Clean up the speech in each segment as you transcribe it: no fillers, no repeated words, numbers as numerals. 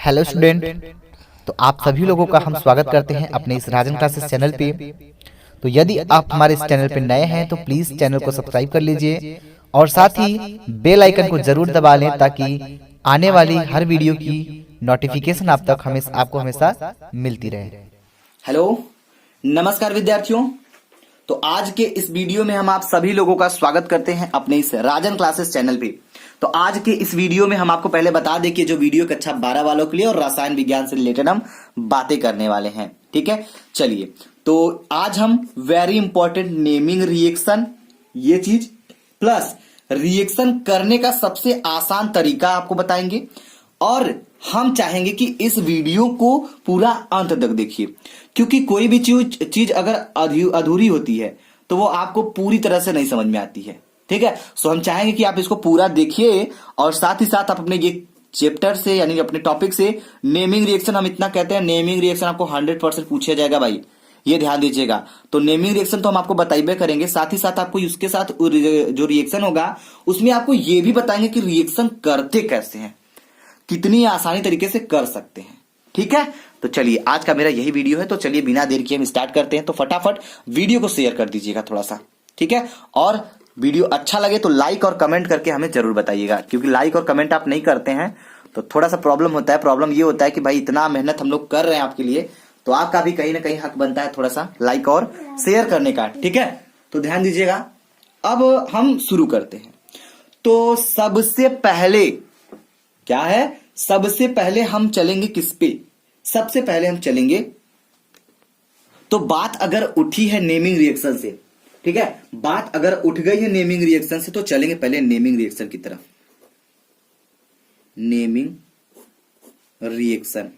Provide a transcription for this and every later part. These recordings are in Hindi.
Hello student. तो आप सभी लोगों का हम स्वागत करते हैं अपने इस राजन क्लासेस चैनल पे। तो यदि आप हमारे इस चैनल पे नए हैं तो प्लीज़ चैनल को सब्सक्राइब कर लीजिए और साथ ही बेल आइकन को ज़रूर दबा लें ताकि आने वाली हर वीडियो की नोटिफिकेशन आपको हमेशा मिलती रहे। हेलो, नमस्कार विद्यार्थियों। तो आज के इस वीडियो में हम आप सभी लोगों का स्वागत करते हैं अपने इस राजन क्लासेस चैनल पे। तो आज के इस वीडियो में हम आपको पहले बता दें कि जो वीडियो कक्षा 12 वालों के लिए और रसायन विज्ञान से रिलेटेड हम बातें करने वाले हैं। ठीक है, चलिए। तो आज हम वेरी इंपॉर्टेंट नेमिंग रिएक्शन, ये चीज प्लस रिएक्शन करने का सबसे आसान तरीका आपको बताएंगे और हम चाहेंगे कि इस वीडियो को पूरा अंत तक देखिए, क्योंकि कोई भी चीज अगर अधूरी होती है तो वो आपको पूरी तरह से नहीं समझ में आती है। ठीक है, सो हम चाहेंगे कि आप इसको पूरा देखिए और साथ ही साथ आप अपने ये चैप्टर से यानी अपने टॉपिक से नेमिंग रिएक्शन, हम इतना कहते हैं नेमिंग रिएक्शन आपको 100% पूछा जाएगा भाई, ये ध्यान दीजिएगा। तो नेमिंग रिएक्शन तो हम आपको बताइए करेंगे, साथ ही साथ आपको उसके साथ जो रिएक्शन होगा उसमें आपको ये भी बताएंगे कि रिएक्शन करते कैसे हैं, कितनी आसानी तरीके से कर सकते हैं। ठीक है, तो चलिए आज का मेरा यही वीडियो है। तो चलिए बिना देर किए हम स्टार्ट करते हैं। तो फटाफट वीडियो को शेयर कर दीजिएगा थोड़ा सा, ठीक है। और वीडियो अच्छा लगे तो लाइक और कमेंट करके हमें जरूर बताइएगा, क्योंकि लाइक और कमेंट आप नहीं करते हैं तो थोड़ा सा प्रॉब्लम होता है। प्रॉब्लम ये होता है कि भाई इतना मेहनत हम लोग कर रहे हैं आपके लिए, तो आपका भी कहीं ना कहीं हक बनता है थोड़ा सा लाइक और शेयर करने का। ठीक है, तो ध्यान दीजिएगा। अब हम शुरू करते हैं। तो सबसे पहले क्या है, सबसे पहले हम चलेंगे किस पे, सबसे पहले हम चलेंगे, तो बात अगर उठी है नेमिंग रिएक्शन से, ठीक है, बात अगर उठ गई है नेमिंग रिएक्शन से तो चलेंगे पहले नेमिंग रिएक्शन की तरफ। नेमिंग रिएक्शन,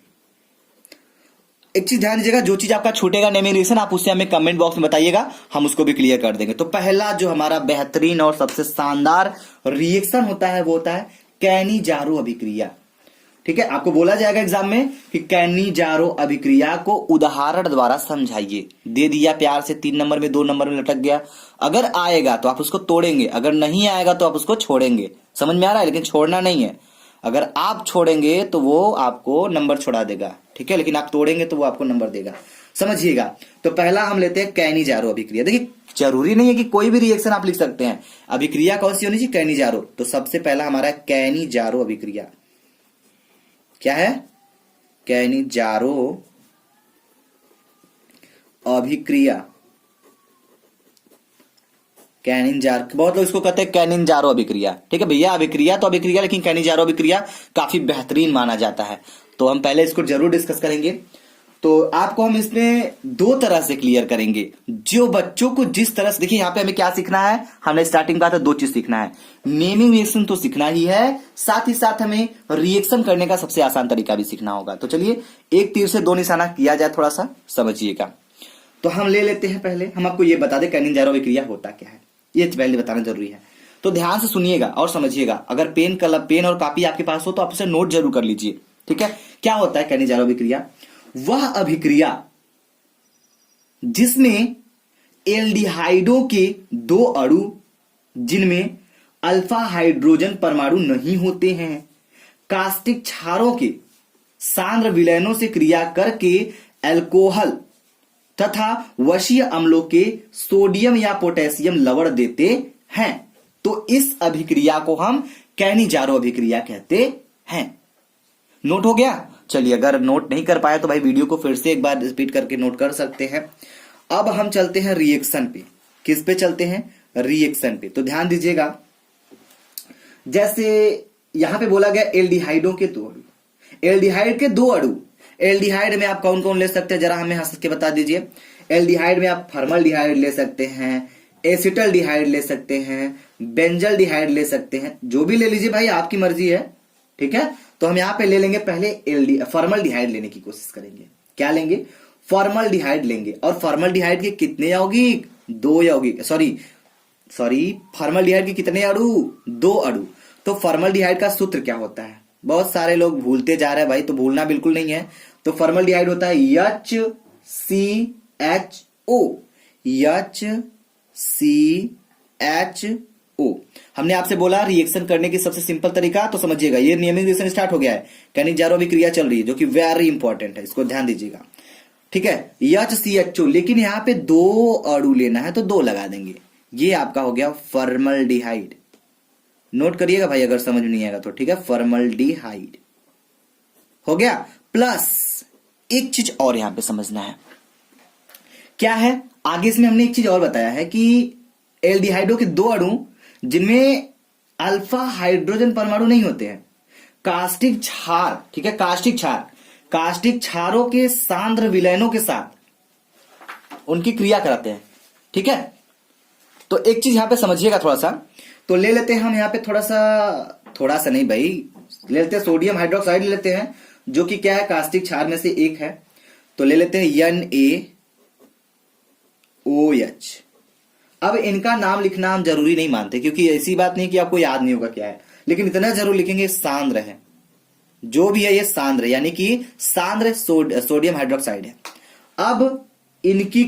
एक चीज ध्यान दीजिएगा, जो चीज आपका छूटेगा नेमिंग रिएक्शन आप उससे हमें कमेंट बॉक्स में बताइएगा, हम उसको भी क्लियर कर देंगे। तो पहला जो हमारा बेहतरीन और सबसे शानदार रिएक्शन होता है वो होता है कैनी-जारो अभिक्रिया। ठीक है, आपको बोला जाएगा एग्जाम में कि कैनी-जारो अभिक्रिया को उदाहरण द्वारा समझाइए। दे दिया प्यार से, 3 नंबर में 2 नंबर में लटक गया। अगर आएगा तो आप उसको तोड़ेंगे, अगर नहीं आएगा तो आप उसको छोड़ेंगे। समझ में आ रहा है, लेकिन छोड़ना नहीं है। अगर आप छोड़ेंगे तो वो आपको नंबर छोड़ा देगा, ठीक है, लेकिन आप तोड़ेंगे तो वो आपको नंबर देगा, समझिएगा। तो पहला हम लेते हैं कैनी-जारो अभिक्रिया। देखिए, जरूरी नहीं है कि कोई भी रिएक्शन आप लिख सकते हैं, अभिक्रिया कौन सी होनी चाहिए, कैनी-जारो। तो सबसे पहला हमारा कैनी-जारो अभिक्रिया क्या है, कैनी-जारो अभिक्रिया। बहुत लोग इसको कहते हैं कैनिन-जारो अभिक्रिया। ठीक है भैया, अभिक्रिया तो अभिक्रिया, लेकिन कैनी-जारो अभिक्रिया काफी बेहतरीन माना जाता है। तो हम पहले इसको जरूर डिस्कस करेंगे। तो आपको हम इसमें 2 तरह से क्लियर करेंगे। जो बच्चों को जिस तरह से, देखिए यहाँ पे हमें क्या सीखना है, हमने स्टार्टिंग कहा था 2 चीज सीखना है, नेमिंग रिएक्शन तो सीखना ही है, साथ ही साथ हमें रिएक्शन करने का सबसे आसान तरीका भी सीखना होगा। तो चलिए एक तीर से 2 निशाना किया जाए, थोड़ा सा समझिएगा। तो हम ले लेते हैं, पहले हम आपको ये बता दें कैनिन-जारो अभिक्रिया होता क्या है, ये पहले बताना जरूरी है। तो ध्यान से सुनिएगा और समझिएगा। अगर पेन और कॉपी आपके पास हो तो आप उसे नोट जरूर कर लीजिए। ठीक है, क्या होता है कैनिन-जारो अभिक्रिया, वह अभिक्रिया जिसमें एल्डिहाइडों के 2 अणु जिनमें अल्फा हाइड्रोजन परमाणु नहीं होते हैं, कास्टिक क्षारों के सांद्र विलयनों से क्रिया करके अल्कोहल तथा वशीय अम्लों के सोडियम या पोटेशियम लवण देते हैं। तो इस अभिक्रिया को हम कैनी-जारो अभिक्रिया कहते हैं। नोट हो गया। चलिए, अगर नोट नहीं कर पाए तो भाई वीडियो को फिर से एक बार रिपीट करके नोट कर सकते हैं। अब हम चलते हैं रिएक्शन पे। किस पे चलते हैं, रिएक्शन पे। तो ध्यान दीजिएगा, जैसे यहां पे बोला गया एल्डिहाइडों के 2 अणु, एल्डिहाइड के 2 अणु। एल्डिहाइड में आप कौन कौन ले सकते हैं, जरा हमें हंस के बता दीजिए। एल्डिहाइड में आप फॉर्मल्डिहाइड ले सकते हैं, एसिटल्डिहाइड ले सकते हैं, बेंजल्डिहाइड ले सकते हैं, जो भी ले लीजिए भाई, आपकी मर्जी है। ठीक है, तो हम यहां पे ले लेंगे, पहले फॉर्मल्डिहाइड लेने की कोशिश करेंगे। क्या लेंगे, फॉर्मल्डिहाइड लेंगे। और फॉर्मल्डिहाइड के कितने यौगिक, 2 यौगिक, सॉरी फॉर्मल्डिहाइड के कितने अणु, 2 अणु। तो फॉर्मल्डिहाइड का सूत्र क्या होता है, बहुत सारे लोग भूलते जा रहे हैं भाई, तो भूलना बिल्कुल नहीं है। तो फॉर्मल्डिहाइड होता है HCHO, HCHO। ओ। हमने आपसे बोला रिएक्शन करने की सबसे सिंपल तरीका, तो समझिएगा ये नियमित रिएक्शन स्टार्ट हो गया है, कैनिजारो अभिक्रिया चल रही है जो कि वेरी इंपॉर्टेंट है, इसको ध्यान दीजिएगा। ठीक है, HCHO, लेकिन यहाँ पे 2 अणु लेना है तो 2 लगा देंगे। ये आपका हो गया फॉर्मल्डिहाइड। नोट करिएगा भाई अगर समझ नहीं आएगा तो, ठीक है, फॉर्मल्डिहाइड हो गया। प्लस एक चीज और यहां पे समझना है, क्या है, आगे इसमें हमने एक चीज और बताया है कि एल्डिहाइडो के 2 अणु जिनमें अल्फा हाइड्रोजन परमाणु नहीं होते हैं, कास्टिक क्षार, ठीक है, कास्टिक क्षारों के सांद्र विलयनों के साथ उनकी क्रिया कराते हैं। ठीक है, तो एक चीज यहां पे समझिएगा थोड़ा सा, तो ले लेते हैं हम यहां पे थोड़ा सा नहीं भाई, ले लेते हैं सोडियम हाइड्रोक्साइड ले लेते हैं, जो कि क्या है, कास्टिक क्षार में से एक है। तो ले लेते हैं NaOH। अब इनका नाम लिखना हम जरूरी नहीं मानते, क्योंकि ऐसी बात नहीं कि आपको याद नहीं होगा क्या है, लेकिन इतना जरूर लिखेंगे सांद्र है, जो भी है ये सांद्र, यानी कि सांद्र सोडियम हाइड्रोक्साइड है। अब इनकी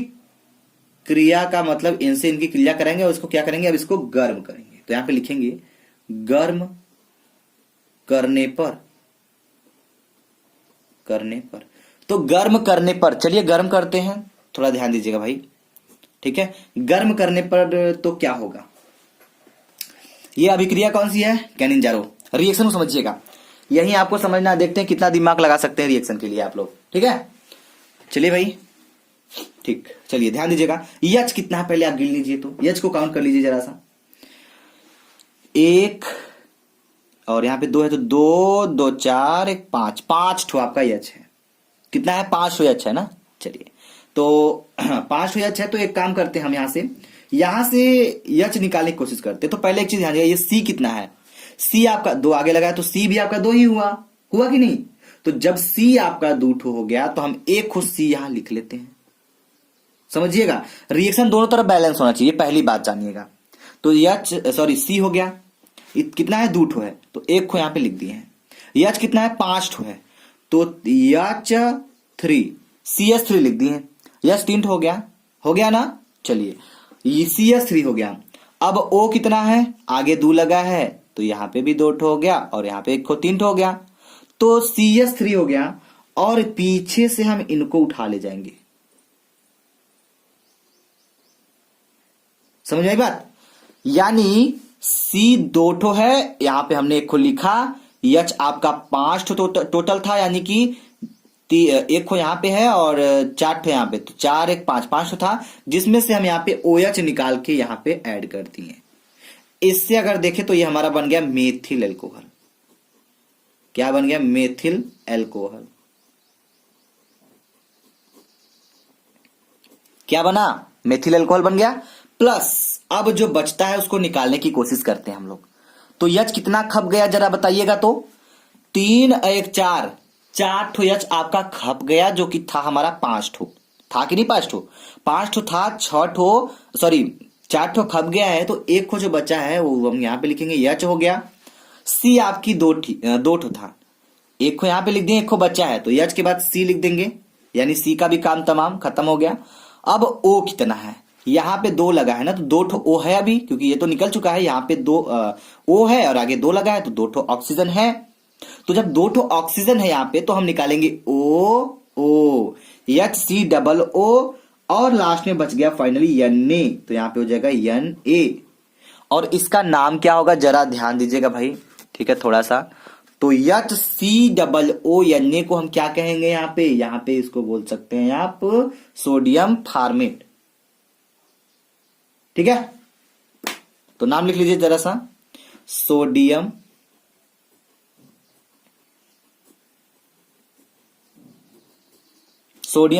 क्रिया का मतलब इनसे इनकी क्रिया करेंगे और इसको क्या करेंगे, अब इसको गर्म करेंगे। तो यहां पे लिखेंगे गर्म करने पर, तो गर्म करने पर, चलिए गर्म करते हैं, थोड़ा ध्यान दीजिएगा भाई। ठीक है, गर्म करने पर तो क्या होगा, ये अभिक्रिया कौन सी है, कैनिजारो। रिएक्शन को समझिएगा, यही आपको समझना, देखते हैं कितना दिमाग लगा सकते हैं रिएक्शन के लिए आप लोग। ठीक है, चलिए भाई, ठीक, चलिए ध्यान दीजिएगा। H कितना है पहले आप गिन लीजिए, तो H को काउंट कर लीजिए जरा सा, 1 और यहां पे 2 है तो 2 2 4 1 5 ठो आपका H है। कितना है, 5 ठो H है ना। चलिए, तो 5 ठो H है, तो एक काम करते हैं हम यहां से H निकालने की कोशिश करते हैं। तो पहले एक चीज ध्यान दीजिएगा, ये C कितना है, C आपका 2 आगे लगाया तो C भी आपका 2 ही हुआ कि नहीं। तो जब C आपका 2 ठो हो गया तो हम एक खुद C यहां लिख लेते हैं। समझिएगा, रिएक्शन दोनों तरफ बैलेंस होना चाहिए, पहली बात जानिएगा। तो C हो गया, कितना है, 2 ठो है, तो एक खो यहां पे लिख दिए हैं। H कितना है, 5 ठो है, तो H3 CS3 लिख दिए हैं। H 3 ठो हो गया ना। चलिए, CS3 हो गया। अब O कितना है, आगे 2 लगा है तो यहां पे भी 2 ठो हो गया, और यहां पे एक खो 3 ठो हो गया, तो CS3 हो गया। और पीछे से हम इनको उठा ले जाएंगे। समझ आई बात, यानी C 2 ठो है, यहां पे हमने एक खो लिखा, H आपका 5 ठो टोटल था, यानी कि एक खो यहां पे है और 4 ठो यहां पे, तो 4 1 5 ठो था, जिसमें से हम यहां पे OH निकाल के यहां पे ऐड कर दिए। इससे अगर देखें तो ये हमारा बन गया मेथिल एल्कोहल। क्या बन गया, मेथिल एल्कोहल। क्या बना, मेथिल एल्कोहल बन गया। प्लस अब जो बचता है उसको निकालने की कोशिश करते हैं हम लोग। तो H कितना खप गया जरा बताइएगा, तो 3 1 4 ठो H आपका खप गया, जो कि था हमारा 5 ठो, था कि नहीं, 5 ठो, 5 ठो था, 4 ठो खप गया है, तो एक खो जो बचा है वो हम यहां पे लिखेंगे H हो गया। C आपकी 2 ठो था, एक खो यहां पे लिख देंगे, एक खो बचा है, तो H के बाद C लिख देंगे, यानी C का भी काम तमाम खत्म हो गया। अब O कितना है, यहां पे 2 लगा है ना, तो 2 ठो O है अभी, क्योंकि ये तो निकल चुका है, यहां पे 2 O है और आगे 2 लगा है, तो 2 ठो ऑक्सीजन है। तो जब 2 ठो ऑक्सीजन है यहां पे, तो हम निकालेंगे O HCOO, और लास्ट में बच गया फाइनली Na, तो यहां पे हो जाएगा Na। और इसका नाम क्या होगा जरा ध्यान दीजिएगा भाई, ठीक है, थोड़ा सा। तो HCOO को हम क्या कहेंगे, यहां पे इसको बोल सकते हैं आप सोडियम फार्मेट। ठीक है, तो नाम लिख लीजिए जरा सा, सोडियम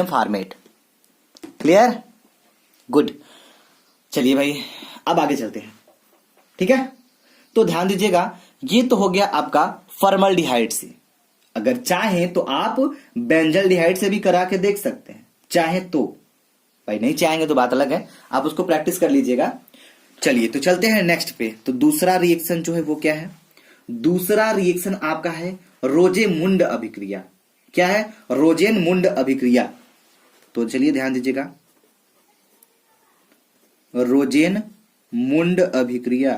फार्मेट। Clear, good. चलिए भाई, अब आगे चलते हैं। ठीक है, तो ध्यान दीजिएगा, ये तो हो गया आपका फॉर्मल्डिहाइड से। अगर चाहें तो आप बेंजल्डिहाइड से भी करा के देख सकते हैं, चाहे तो। भाई नहीं चाहेंगे तो बात अलग है, आप उसको प्रैक्टिस कर लीजिएगा। चलिए, तो चलते हैं नेक्स्ट पे। तो दूसरा रिएक्शन जो है वो क्या है, दूसरा रिएक्शन आपका है रोजेमुंड अभिक्रिया। क्या है, रोजेनमुंड अभिक्रिया। तो चलिए ध्यान दीजिएगा, रोजेनमुंड अभिक्रिया।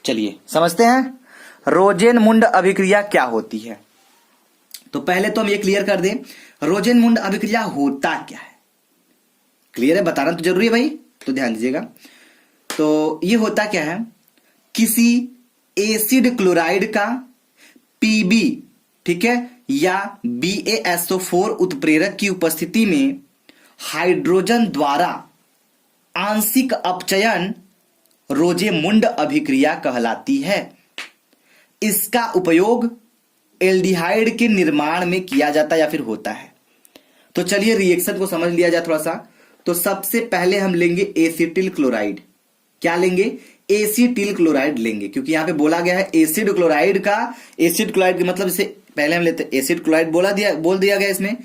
चलिए समझते हैं रोजेनमुंड अभिक्रिया क्या होती है। तो पहले तो हम ये क्लियर कर दें, रोजेनमुंड अभिक्रिया होता क्या है। क्लियर है, बताना तो जरूरी है भाई, तो ध्यान दीजिएगा। तो ये होता क्या है, किसी एसिड क्लोराइड का पीबी, ठीक है, या BaSO4 उत्प्रेरक की उपस्थिति में हाइड्रोजन द्वारा आंशिक अपचयन रोजेमुंड अभिक्रिया कहलाती है। इसका उपयोग एल्डिहाइड के निर्माण में किया जाता है या फिर होता है। तो चलिए रिएक्शन को समझ लिया जाए थोड़ा सा। तो सबसे पहले हम लेंगे एसिटिल क्लोराइड। क्या लेंगे? एसिटिल क्लोराइड लेंगे, क्योंकि यहां पे बोला गया है एसिड क्लोराइड का। एसिड क्लोराइड के मतलब इसे पहले हम लेते हैं एसिड क्लोराइड बोल दिया गया इसमें।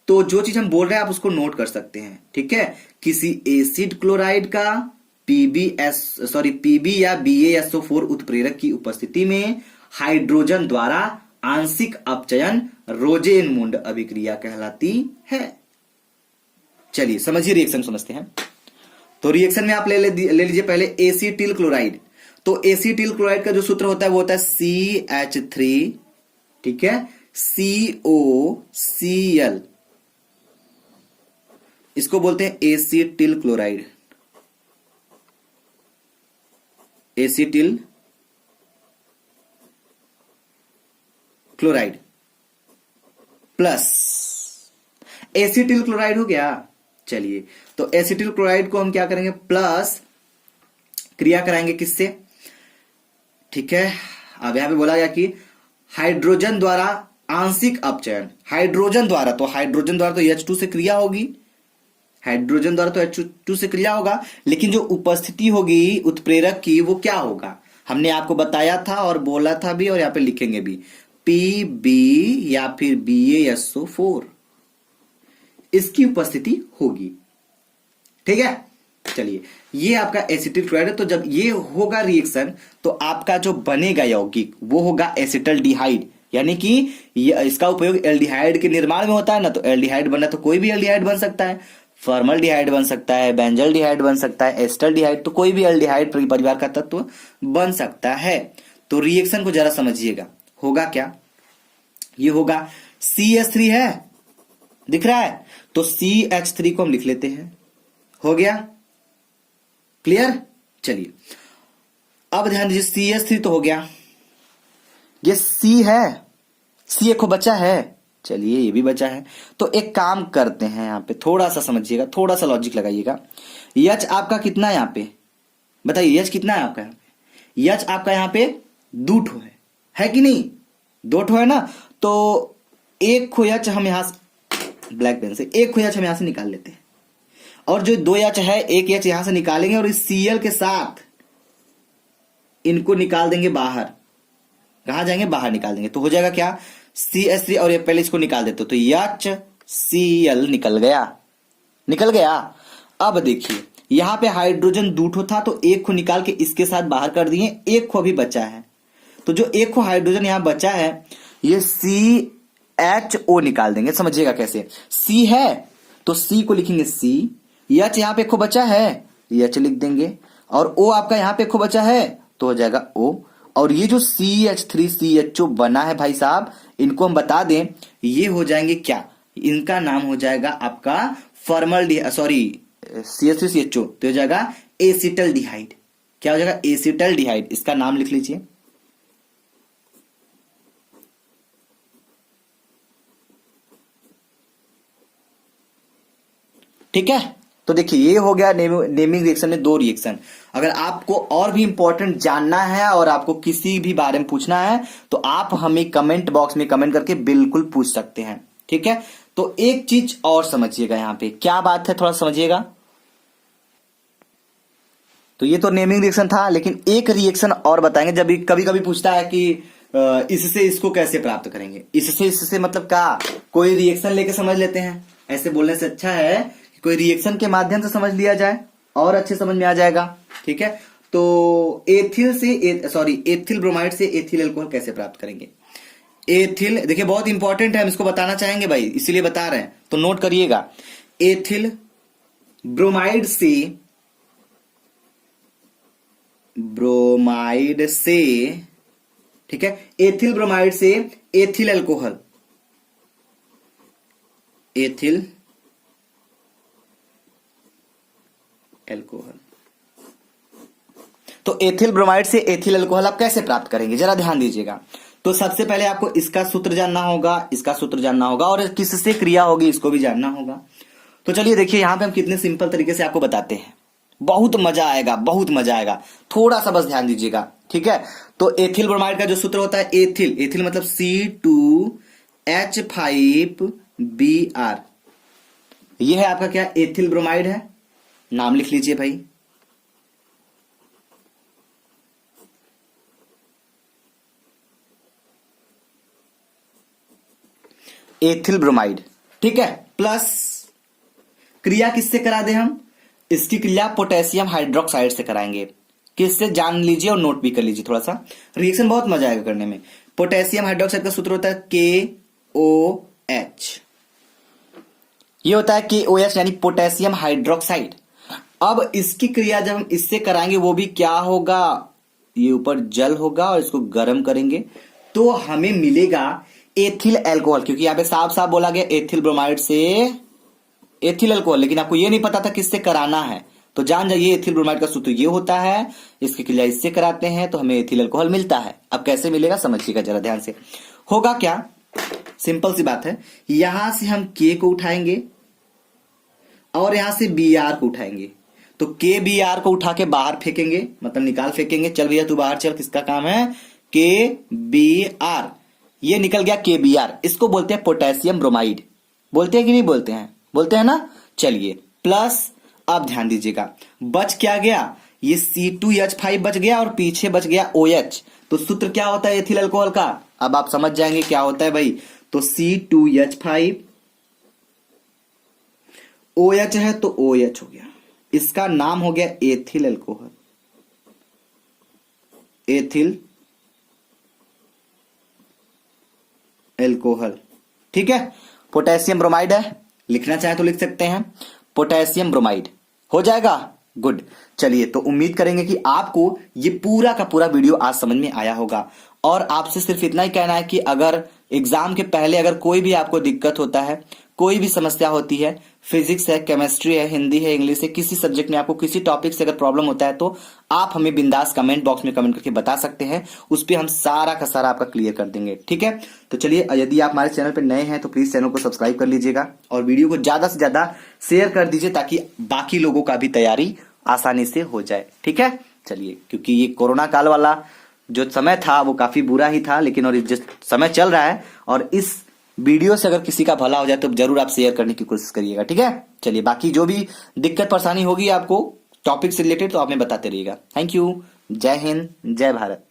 तो जो चीज हम बोल रहे हैं आप उसको नोट कर सकते हैं, ठीक है। किसी एसिड क्लोराइड का पीबी या BaSO4 उत्प्रेरक की उपस्थिति में हाइड्रोजन द्वारा आंशिक अपचयन रोजेनमुंड अभिक्रिया कहलाती है। चलिए समझिए, रिएक्शन समझते हैं। तो रिएक्शन में आप ले लीजिए पहले एसिटिल क्लोराइड। तो एसिटिल क्लोराइड का जो सूत्र होता है वो होता है CH3, ठीक है, COCl। इसको बोलते हैं acetyl chloride. Acetyl chloride plus acetyl chloride हो गया। चलिए, तो एसिटिल क्लोराइड को हम क्या करेंगे, प्लस क्रिया कराएंगे किससे, ठीक है। अब यहां पे बोला गया कि हाइड्रोजन द्वारा आंशिक अपचयन, हाइड्रोजन द्वारा तो H2 से क्रिया होगी, हाइड्रोजन द्वारा तो H2 से क्रिया होगा, लेकिन जो उपस्थिति होगी उत्प्रेरक की वो क्या होगा, हमने आपको बताया था और बोला था भी और यहां पे लिखेंगे भी, PB या फिर BaSO4 इसकी उपस्थिति होगी, ठीक है। चलिए, ये आपका एसिटिल क्लोराइड है। तो जब ये होगा रिएक्शन तो आपका जो बनेगा यौगिक वो होगा एसिटल्डिहाइड, यानी कि इसका उपयोग एल्डिहाइड के निर्माण में होता है ना। तो एल्डिहाइड बनना तो कोई भी एल्डिहाइड बन सकता है, फॉर्मल्डिहाइड बन सकता है, बेंजल्डिहाइड बन सकता है, एस्टल्डिहाइड, तो कोई भी एल्डिहाइड परिवार का तत्व बन सकता है। तो रिएक्शन को जरा समझिएगा, होगा क्या, ये होगा CH3 है, दिख रहा है, तो CH3 को हम लिख लेते हैं, हो गया क्लियर। चलिए अब ध्यान दीजिए, CH3 तो हो गया, ये C है, C एक को बचा है, चलिए ये भी बचा है। तो एक काम करते हैं, यहां पे थोड़ा सा समझिएगा, थोड़ा सा लॉजिक लगाइएगा। H आपका कितना है यहाँ पे, बताइए H कितना है आपका यहाँ पे? H आपका यहाँ पे 2 ठो है कि नहीं, 2 ठो है ना। तो एक खो H हम यहां से ब्लैक पेन से एक खो H हम यहां से निकाल लेते हैं, और जो 2 H है एक H यहां से निकालेंगे और इस Cl के साथ इनको निकाल देंगे बाहर। कहां जाएंगे, बाहर निकाल देंगे। तो हो जाएगा क्या, CH3, और ये पहले इसको निकाल देते तो HCl निकल गया। अब देखिए यहां पे हाइड्रोजन 2 ठो था, तो एक को निकाल के इसके साथ बाहर कर दिए, एक को अभी बचा है। तो जो एक को हाइड्रोजन यहां बचा है ये CHO निकाल देंगे। समझिएगा कैसे, C है तो C को लिखेंगे C, H यहां पे एक को बचा है H लिख देंगे, और O आपका यहां पे एक को बचा है तो हो जाएगा O। और ये जो CH3 CHO बना है भाई साहब, इनको हम बता दें, ये हो जाएंगे क्या, इनका नाम हो जाएगा आपका CH3 CHO, तो हो जाएगा एसिटल्डिहाइड। क्या हो जाएगा, एसिटल्डिहाइड, इसका नाम लिख लीजिए। ठीक है, तो देखिए ये हो गया नेमिंग रिएक्शन में 2 रिएक्शन। अगर आपको और भी इंपॉर्टेंट जानना है और आपको किसी भी बारे में पूछना है तो आप हमें कमेंट बॉक्स में कमेंट करके बिल्कुल पूछ सकते हैं, ठीक है। तो एक चीज और समझिएगा, यहां पे क्या बात है थोड़ा समझिएगा। तो ये तो नेमिंग रिएक्शन था, लेकिन एक रिएक्शन और बताएंगे। जब कभी कभी पूछता है कि इससे इसको कैसे प्राप्त करेंगे, इससे मतलब क्या, कोई रिएक्शन लेके समझ लेते हैं। ऐसे बोलने से अच्छा है कि कोई रिएक्शन के माध्यम से समझ लिया जाए और अच्छे समझ में आ जाएगा, ठीक है। तो एथिल ब्रोमाइड से एथिल अल्कोहल कैसे प्राप्त करेंगे। एथिल देखिए बहुत इंपॉर्टेंट है, हम इसको बताना चाहेंगे भाई, इसीलिए बता रहे हैं, तो नोट करिएगा। एथिल ब्रोमाइड से ब्रोमाइड से, ठीक है, एथिल ब्रोमाइड से एथिल अल्कोहल, एथिल अल्कोहल। तो एथिल ब्रोमाइड से एथिल अल्कोहल आप कैसे प्राप्त करेंगे, जरा ध्यान दीजिएगा। तो सबसे पहले आपको इसका सूत्र जानना होगा, इसका सूत्र जानना होगा, और किससे क्रिया होगी इसको भी जानना होगा। तो चलिए देखिए यहां पे हम कितने सिंपल तरीके से आपको बताते हैं, बहुत मजा आएगा, बहुत मजा आएगा, थोड़ा सा बस ध्यान दीजिएगा, ठीक है। तो एथिल ब्रोमाइड का जो सूत्र होता है, एथिल, एथिल मतलब C2H5Br, यह है आपका क्या, एथिल ब्रोमाइड है। नाम लिख लीजिए भाई, एथिल ब्रोमाइड, ठीक है। प्लस क्रिया किससे करा दे हम, इसकी क्रिया पोटेशियम हाइड्रोक्साइड से कराएंगे। किससे, जान लीजिए और नोट भी कर लीजिए, थोड़ा सा रिएक्शन बहुत मजा आएगा करने में। पोटेशियम हाइड्रोक्साइड का सूत्र होता है KOH, ये होता है KOH यानी पोटेशियम हाइड्रोक्साइड। अब इसकी क्रिया जब हम इससे कराएंगे वो भी क्या होगा, ये ऊपर जल होगा और इसको गर्म करेंगे तो हमें मिलेगा एथिल अल्कोहल, क्योंकि यहां पे साफ साफ बोला गया एथिल ब्रोमाइड से एथिल अल्कोहल, लेकिन आपको ये नहीं पता था किससे कराना है। तो जान जाइए एथिल ब्रोमाइड का सूत्र ये होता है, इसकी क्रिया इससे कराते हैं तो हमें एथिल अल्कोहल मिलता है। अब कैसे मिलेगा समझिएगा जरा ध्यान से। होगा क्या, सिंपल सी बात है, यहां से हम K को उठाएंगे और यहां से Br को उठाएंगे। तो KBr को उठा के बाहर फेंकेंगे, मतलब निकाल फेंकेंगे, चल भैया तू बाहर चल, किसका काम है, KBr, ये निकल गया KBr, इसको बोलते हैं पोटेशियम ब्रोमाइड। बोलते हैं कि नहीं बोलते हैं, बोलते हैं ना। चलिए प्लस, अब ध्यान दीजिएगा, बच क्या गया, ये C2H5 बच गया और पीछे बच गया OH। तो सूत्र क्या होता है एथिल अल्कोहल का, अब आप समझ जाएंगे क्या होता है भाई। तो C2H5 OH है तो OH हो गया, इसका नाम हो गया एथिल अल्कोहल, एथिल अल्कोहल, ठीक है। पोटेशियम ब्रोमाइड है, लिखना चाहे तो लिख सकते हैं, पोटेशियम ब्रोमाइड हो जाएगा। गुड, चलिए तो उम्मीद करेंगे कि आपको ये पूरा का पूरा वीडियो आज समझ में आया होगा। और आपसे सिर्फ इतना ही कहना है कि अगर एग्जाम के पहले अगर कोई भी आपको दिक्कत होता है, कोई भी समस्या होती है, फिजिक्स है, केमिस्ट्री है, हिंदी है, इंग्लिश है, किसी सब्जेक्ट में आपको किसी टॉपिक से अगर प्रॉब्लम होता है तो आप हमें बिंदास कमेंट बॉक्स में कमेंट करके बता सकते हैं, उस पर हम सारा का सारा आपका क्लियर कर देंगे, ठीक है। तो चलिए, यदि आप हमारे चैनल पर नए हैं तो प्लीज चैनल को सब्सक्राइब कर लीजिएगा और वीडियो को ज्यादा से ज्यादा शेयर कर दीजिए ताकि बाकी लोगों का भी तैयारी आसानी से हो जाए, ठीक है। चलिए, क्योंकि ये कोरोना काल वाला जो समय था वो काफी बुरा ही था, लेकिन और जिस समय चल रहा है और इस वीडियो से अगर किसी का भला हो जाए तो जरूर आप शेयर करने की कोशिश करिएगा, ठीक है। चलिए, बाकी जो भी दिक्कत परेशानी होगी आपको टॉपिक से रिलेटेड तो आप हमें बताते रहिएगा। थैंक यू, जय हिंद, जय भारत।